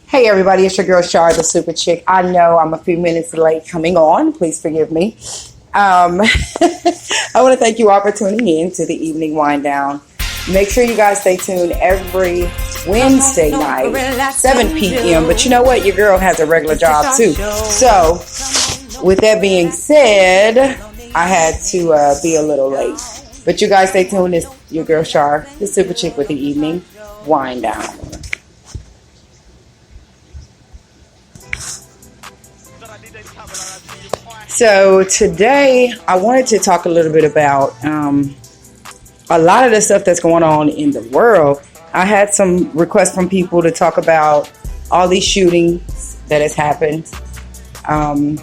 Hey everybody, it's your girl Char, the super chick. I know I'm a few minutes late coming on. Please forgive me. I want to thank you all for tuning in to the evening wind down. Make sure you guys stay tuned every Wednesday night, 7 p.m. But you know what? Your girl has a regular job too. So, with that being said, I had to be a little late. But you guys stay tuned. It's your girl Char, the super chick with the evening wind down. So today I wanted to talk a little bit about a lot of the stuff that's going on in the world. I had some requests from people to talk about all these shootings that has happened. I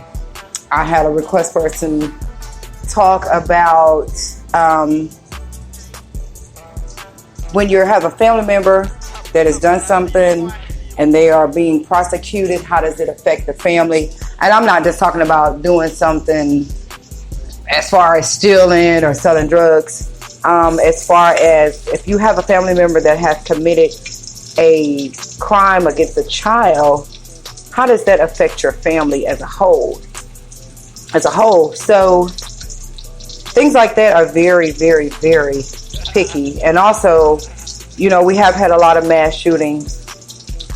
had a request person talk about when you have a family member that has done something and they are being prosecuted, how does it affect the family? And I'm not just talking about doing something as far as stealing or selling drugs. As far as if you have a family member that has committed a crime against a child, how does that affect your family as a whole? So things like that are very, very, very picky. And also, you know, we have had a lot of mass shootings.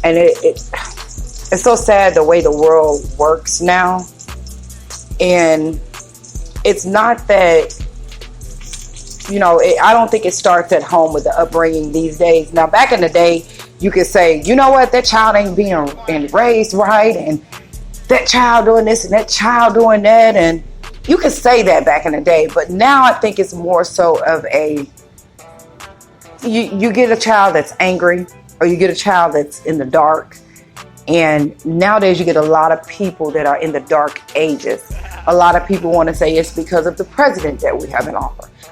And it's so sad the way the world works now. And it's not that, you know, I don't think it starts at home with the upbringing these days. Now, back in the day, you could say, you know what, that child ain't being raised right. And that child doing this and that child doing that. And you could say that back in the day. But now I think it's more so of you get a child that's angry, or you get a child that's in the dark. And nowadays you get a lot of people that are in the dark ages. A lot of people want to say it's because of the president that we have in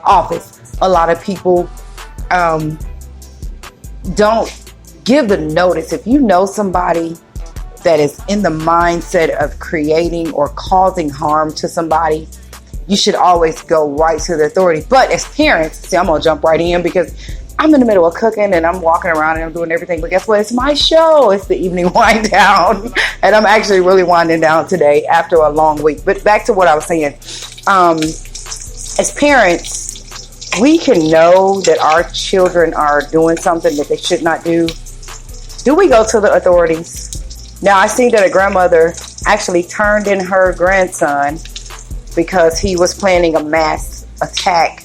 office. A lot of people don't give the notice. If you know somebody that is in the mindset of creating or causing harm to somebody, you should always go right to the authority. But as parents, see, I'm going to jump right in because I'm in the middle of cooking and I'm walking around and I'm doing everything. But guess what? It's my show. It's the evening wind down. And I'm actually really winding down today after a long week. But back to what I was saying. As parents, we can know that our children are doing something that they should not do. Do we go to the authorities? Now, I see that a grandmother actually turned in her grandson because he was planning a mass attack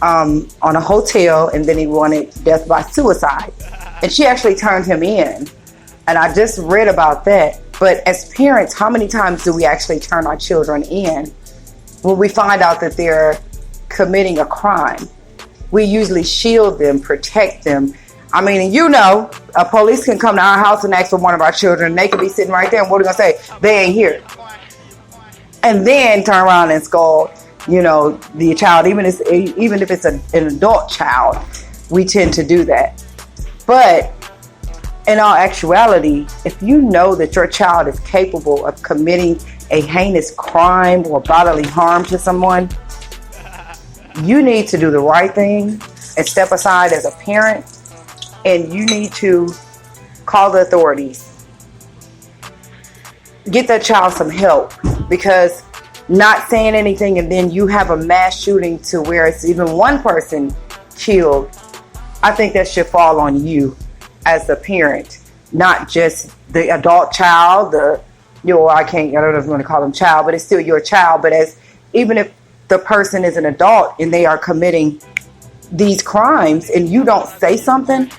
on a hotel, and then he wanted death by suicide. And she actually turned him in. And I just read about that. But as parents, how many times do we actually turn our children in when we find out that they're committing a crime? We usually shield them, protect them. I mean, you know, a police can come to our house and ask for one of our children, and they could be sitting right there, and what are we going to say? They ain't here. And then turn around and scold, you know, the child, even if it's an adult child. We tend to do that. But in all actuality, if you know that your child is capable of committing a heinous crime or bodily harm to someone, you need to do the right thing and step aside as a parent, and you need to call the authorities. Get that child some help, because not saying anything and then you have a mass shooting to where it's even one person killed, I think that should fall on you as the parent, not just the adult child. I don't know if you want to call them child, but it's still your child. But even if the person is an adult and they are committing these crimes and you don't say something,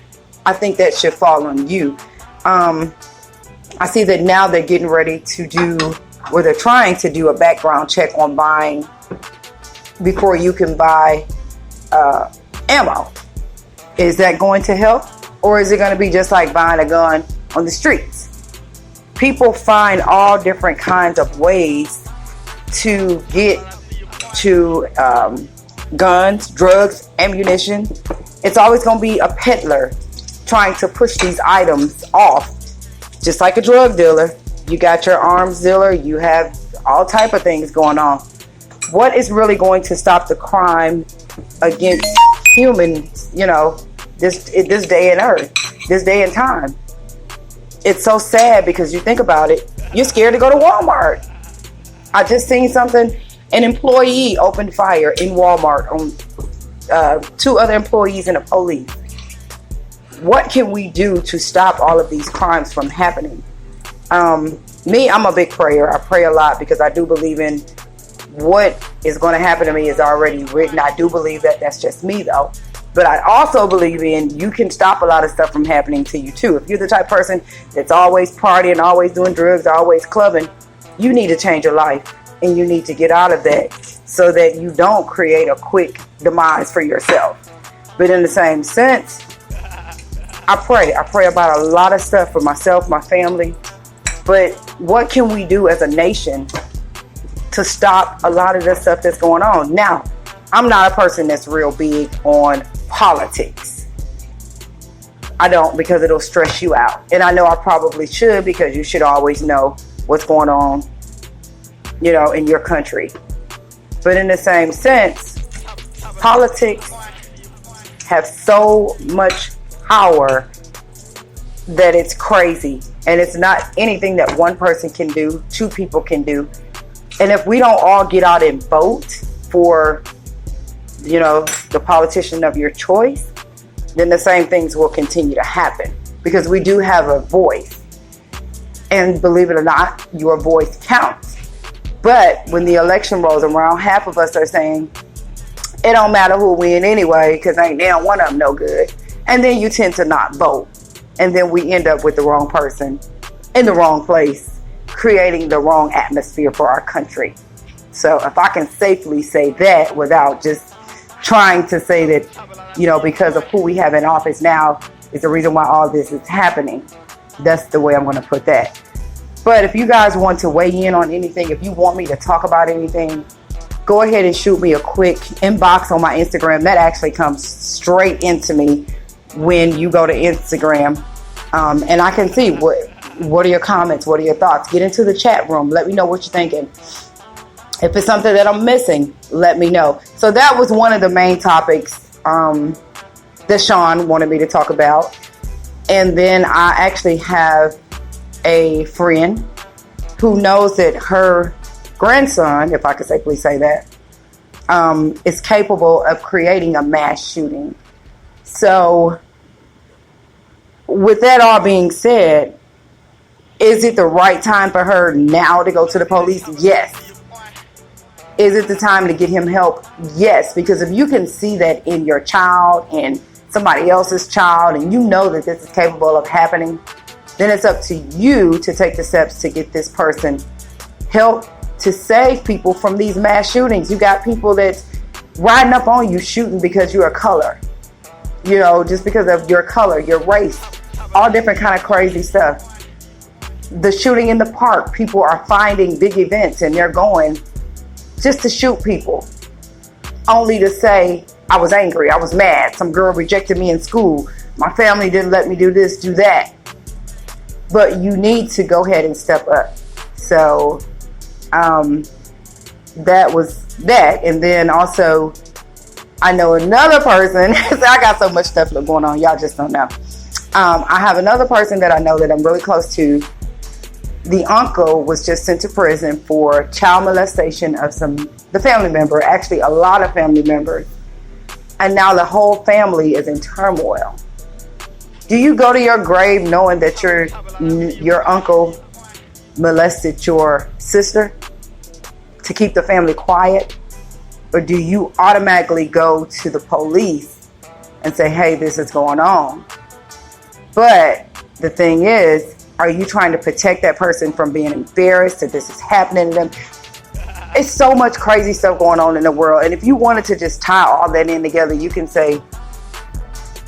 I think that should fall on you. I see that now they're getting ready to they're trying to do a background check on buying before you can buy ammo. Is that going to help? Or is it going to be just like buying a gun on the streets? People find all different kinds of ways to get to guns, drugs, ammunition. It's always going to be a peddler trying to push these items off. Just like a drug dealer, you got your arms dealer, you have all type of things going on. What is really going to stop the crime against humans, you know, this day and earth, this day and time? it's so sad because you think about it, you're scared to go to Walmart. I just seen something, an employee opened fire in Walmart on 2 other employees and the police. What can we do to stop all of these crimes from happening? Me, I'm a big prayer. I pray a lot because I do believe in what is going to happen to me is already written. I do believe that. That's just me though. But I also believe in you can stop a lot of stuff from happening to you too. If you're the type of person that's always partying, always doing drugs, always clubbing, you need to change your life and you need to get out of that so that you don't create a quick demise for yourself. But in the same sense, I pray about a lot of stuff for myself, my family. But what can we do as a nation to stop a lot of the stuff that's going on? Now, I'm not a person that's real big on politics. I don't, because it'll stress you out. And I know I probably should, because you should always know what's going on, in your country. But in the same sense, politics have so much power that it's crazy. And it's not anything that one person can do, 2 people can do. And if we don't all get out and vote for, the politician of your choice, then the same things will continue to happen. Because we do have a voice. And believe it or not, your voice counts. But when the election rolls around, half of us are saying, it don't matter who win anyway, because ain't damn one of them no good. And then you tend to not vote. And then we end up with the wrong person in the wrong place, creating the wrong atmosphere for our country. So if I can safely say that without just trying to say that, because of who we have in office now is the reason why all this is happening, that's the way I'm going to put that. But if you guys want to weigh in on anything, if you want me to talk about anything, go ahead and shoot me a quick inbox on my Instagram. That actually comes straight into me when you go to Instagram, and I can see what are your comments, what are your thoughts. Get into the chat room, let me know what you're thinking. If it's something that I'm missing, let me know. So that was one of the main topics that Sean wanted me to talk about. And then I actually have a friend who knows that her grandson, if I could safely say that, is capable of creating a mass shooting. So with that all being said, is it the right time for her now to go to the police? Yes. Is it the time to get him help? Yes. Because if you can see that in your child and somebody else's child, and you know that this is capable of happening, then it's up to you to take the steps to get this person help to save people from these mass shootings. You got people that's riding up on you shooting because you're a color. Just because of your color, your race, all different kind of crazy stuff. The shooting in the park, people are finding big events and they're going just to shoot people, only to say, I was angry, I was mad, some girl rejected me in school, my family didn't let me do this, do that. But you need to go ahead and step up. So that was that. And then also, I know another person. I got so much stuff going on, y'all just don't know. I have another person that I know that I'm really close to. The uncle was just sent to prison for child molestation of the family member, actually a lot of family members. And now the whole family is in turmoil. Do you go to your grave knowing that your uncle molested your sister to keep the family quiet? Or do you automatically go to the police and say, hey, this is going on? But the thing is, are you trying to protect that person from being embarrassed that this is happening to them? It's so much crazy stuff going on in the world. And if you wanted to just tie all that in together, you can say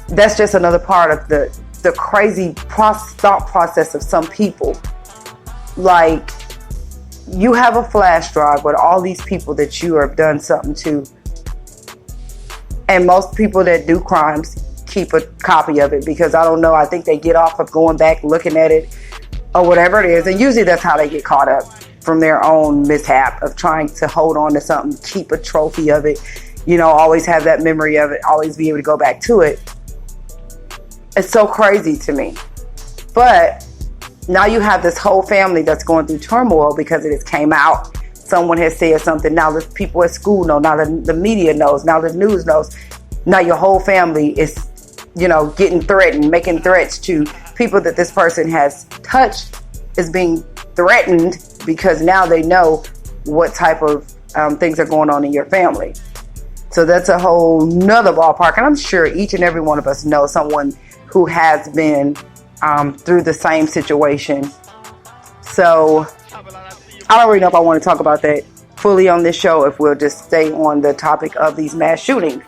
that's just another part of the crazy thought process of some people. Like, you have a flash drive with all these people that you have done something to. And most people that do crimes keep a copy of it, because I don't know, I think they get off of going back, looking at it, or whatever it is. And usually that's how they get caught up, from their own mishap of trying to hold on to something, keep a trophy of it, always have that memory of it, always be able to go back to it. It's so crazy to me. But Now you have this whole family that's going through turmoil because it has came out. Someone has said something. Now the people at school know. Now the media knows. Now the news knows. Now your whole family is, getting threatened, making threats to people that this person has touched is being threatened because now they know what type of things are going on in your family. So that's a whole nother ballpark. And I'm sure each and every one of us know someone who has been through the same situation. So I don't really know if I want to talk about that fully on this show, if we'll just stay on the topic of these mass shootings.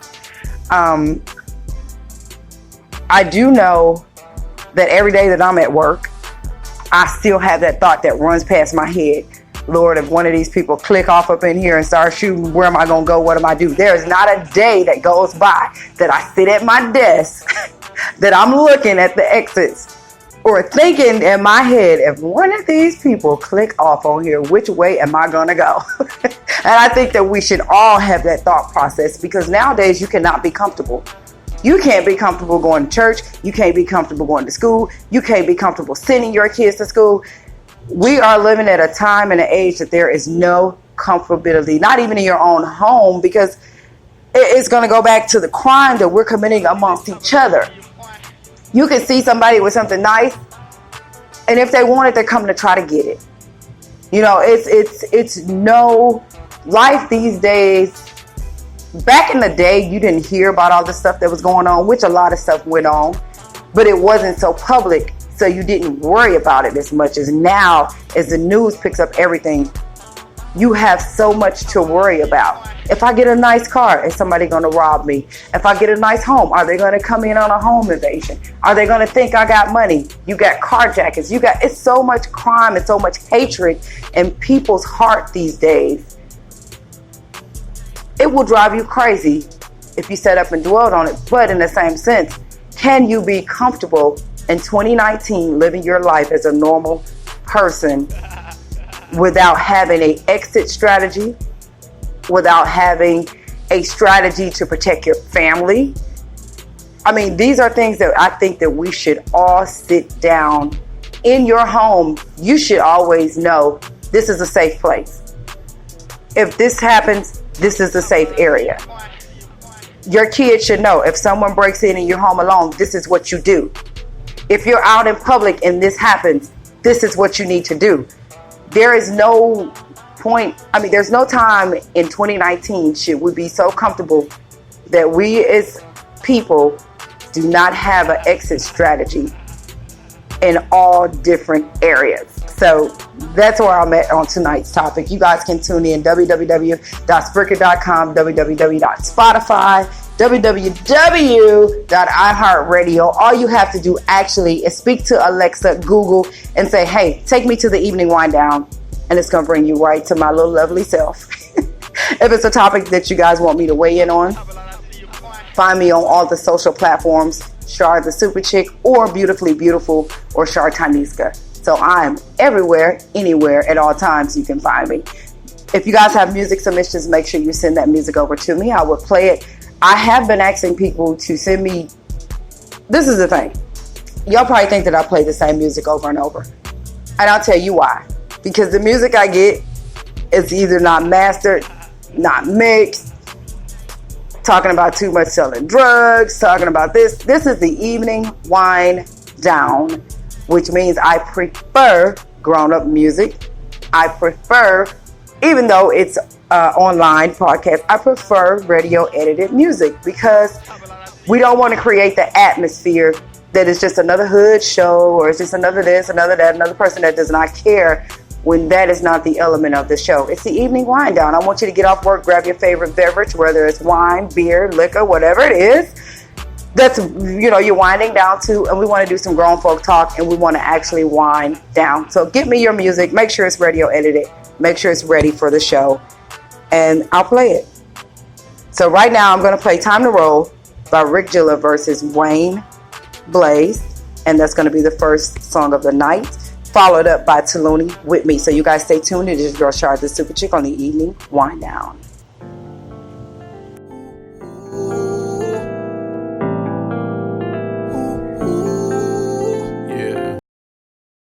I do know that every day that I'm at work, I still have that thought that runs past my head. Lord, if one of these people click off up in here and start shooting, where am I going to go? What am I do? There is not a day that goes by that I sit at my desk that I'm looking at the exits or thinking in my head, if one of these people click off on here, which way am I going to go? And I think that we should all have that thought process, because nowadays you cannot be comfortable. You can't be comfortable going to church. You can't be comfortable going to school. You can't be comfortable sending your kids to school. We are living at a time and an age that there is no comfortability, not even in your own home, because it's going to go back to the crime that we're committing amongst each other. You can see somebody with something nice, and if they want it, they're coming to try to get it. It's no life these days. Back in the day, you didn't hear about all the stuff that was going on, which a lot of stuff went on, but it wasn't so public, so you didn't worry about it as much as now. As the news picks up everything, you have so much to worry about. If I get a nice car, is somebody going to rob me? If I get a nice home, are they going to come in on a home invasion? Are they going to think I got money? You got carjackers. It's so much crime and so much hatred in people's heart these days. It will drive you crazy if you set up and dwelled on it. But in the same sense, can you be comfortable in 2019 living your life as a normal person without having an exit strategy, without having a strategy to protect your family? I mean, these are things that I think that we should all sit down. In your home, you should always know this is a safe place. If this happens, this is a safe area. Your kids should know if someone breaks in and you're home alone, this is what you do. If you're out in public and this happens, this is what you need to do. There is no point, there's no time in 2019 should we be so comfortable that we as people do not have an exit strategy in all different areas. So that's where I'm at on tonight's topic. You guys can tune in www.spreaker.com, www.spotify, www.iHeartRadio. All you have to do actually is speak to Alexa, Google, and say, hey, take me to the evening wind down. And it's going to bring you right to my little lovely self. If it's a topic that you guys want me to weigh in on, find me on all the social platforms, Char the Super Chick, or Beautifully Beautiful, or Char Taniska. So I'm everywhere, anywhere, at all times you can find me. If you guys have music submissions, make sure you send that music over to me. I will play it. I have been asking people to send me. This is the thing. Y'all probably think that I play the same music over and over. And I'll tell you why. Because the music I get is either not mastered, not mixed, talking about too much selling drugs, talking about this. This is the evening wind down, which means I prefer grown-up music. I prefer, even though it's online podcast, I prefer radio edited music, because we don't want to create the atmosphere that is just another hood show, or it's just another this, another that, another person that does not care, when that is not the element of the show. It's the evening wind down. I want you to get off work, grab your favorite beverage, whether it's wine, beer, liquor, whatever it is that's you're winding down to, and we want to do some grown folk talk, and we want to actually wind down. So get me your music, make sure it's radio edited, make sure it's ready for the show, and I'll play it. So right now I'm going to play Time to Roll by Rick Gilla versus Wayne Blaze, and that's going to be the first song of the night, followed up by Taluni With Me. So you guys stay tuned. It is your girl Char the Super Chick on the evening wind down.